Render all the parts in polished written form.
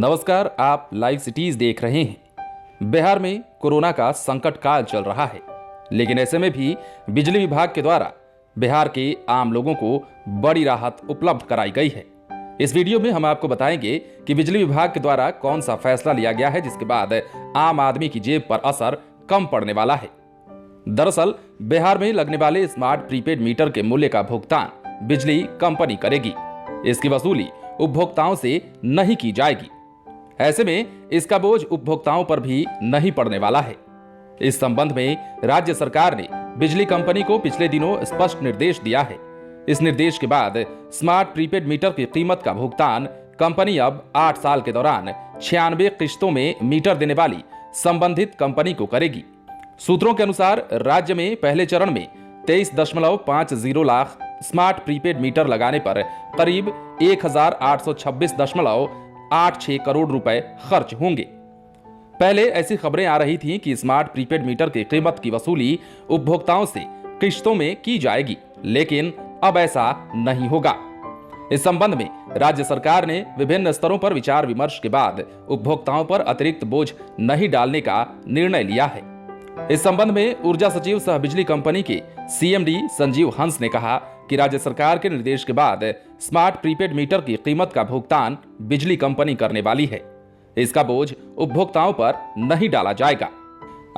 नमस्कार, आप live cities देख रहे हैं। बिहार में कोरोना का संकट काल चल रहा है, लेकिन ऐसे में भी बिजली विभाग के द्वारा बिहार के आम लोगों को बड़ी राहत उपलब्ध कराई गई है। इस वीडियो में हम आपको बताएंगे कि बिजली विभाग के द्वारा कौन सा फैसला लिया गया है, जिसके बाद आम आदमी की जेब पर असर कम पड़ने वाला है। दरअसल बिहार में लगने वाले स्मार्ट प्रीपेड मीटर के मूल्य का भुगतान बिजली कंपनी करेगी। इसकी वसूली उपभोक्ताओं से नहीं की जाएगी। ऐसे में इसका बोझ उपभोक्ताओं पर भी नहीं पड़ने वाला है। इस संबंध में राज्य सरकार ने बिजली कंपनी को पिछले दिनों स्पष्ट निर्देश दिया है। इस निर्देश के बाद स्मार्ट प्रीपेड मीटर की कीमत का भुगतान कंपनी अब 8 साल के दौरान 96 किश्तों में मीटर देने वाली संबंधित कंपनी को करेगी। सूत्रों के अनुसार राज्य में पहले चरण में 23.50 लाख स्मार्ट प्रीपेड मीटर लगाने पर करीब 1826.86 करोड़ रुपए खर्च होंगे। पहले ऐसी खबरें आ रही थीं कि स्मार्ट प्रीपेड मीटर की कीमत की वसूली उपभोक्ताओं से किश्तों में की जाएगी, लेकिन अब ऐसा नहीं होगा। इस संबंध में राज्य सरकार ने विभिन्न स्तरों पर विचार विमर्श के बाद उपभोक्ताओं पर अतिरिक्त बोझ नहीं डालने का निर्णय लिया है। इस संबंध में ऊर्जा सचिव सह बिजली कंपनी के सीएमडी संजीव हंस ने कहा कि राज्य सरकार के निर्देश के बाद स्मार्ट प्रीपेड मीटर की कीमत का भुगतान बिजली कंपनी करने वाली है। इसका बोझ उपभोक्ताओं पर नहीं डाला जाएगा।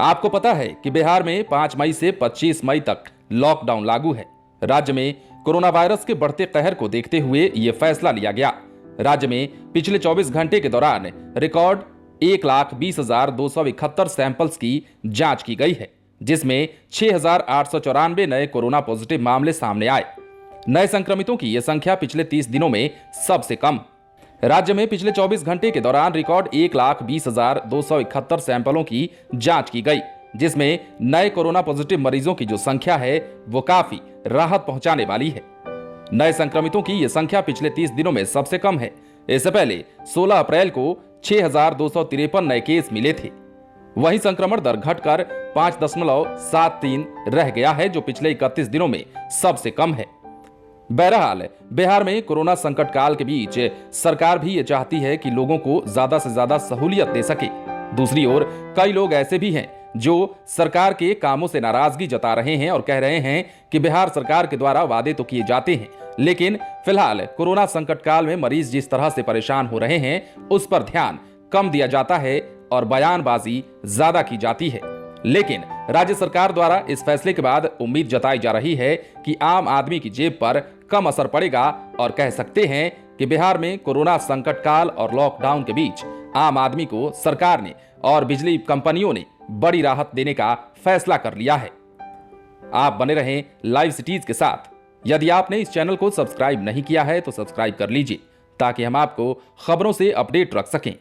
आपको पता है कि बिहार में 5 मई से 25 मई तक लॉकडाउन लागू है। राज्य में कोरोना वायरस के बढ़ते कहर को देखते हुए यह फैसला लिया गया। राज्य में पिछले 24 घंटे के दौरान रिकॉर्ड 1,20,271 सैंपल्स की जांच की गई है, जिसमें 6,894 नए कोरोना पॉजिटिव मामले सामने आए। नए संक्रमितों की यह संख्या पिछले 30 दिनों में सबसे कम। राज्य में पिछले 24 घंटे के दौरान रिकॉर्ड 1,20,271 सैंपलों की जांच की गई, जिसमें नए कोरोना पॉजिटिव मरीजों की जो संख्या है वो काफी राहत पहुंचाने वाली है। नए संक्रमितों की यह संख्या पिछले 30 दिनों में सबसे कम है। इससे पहले 16 अप्रैल को 6,253 नए केस मिले थे। वहीं संक्रमण दर घटकर 5.73 रह गया है, जो पिछले 31 दिनों में सबसे कम है। बहरहाल बिहार में कोरोना संकट काल के बीच सरकार भी ये चाहती है कि लोगों को ज्यादा से ज्यादा सहूलियत दे सके। दूसरी ओर कई लोग ऐसे भी हैं जो सरकार के कामों से नाराजगी जता रहे हैं और कह रहे हैं कि बिहार सरकार के द्वारा वादे तो किए जाते हैं, लेकिन फिलहाल कोरोना संकट काल में मरीज जिस तरह से परेशान हो रहे हैं उस पर ध्यान कम दिया जाता है और बयानबाजी ज्यादा की जाती है। लेकिन राज्य सरकार द्वारा इस फैसले के बाद उम्मीद जताई जा रही है कि आम आदमी की जेब पर कम असर पड़ेगा और कह सकते हैं कि बिहार में कोरोना संकट काल और लॉकडाउन के बीच आम आदमी को सरकार ने और बिजली कंपनियों ने बड़ी राहत देने का फैसला कर लिया है। आप बने रहें लाइव सिटीज के साथ। यदि आपने इस चैनल को सब्सक्राइब नहीं किया है तो सब्सक्राइब कर लीजिए, ताकि हम आपको खबरों से अपडेट रख सकें।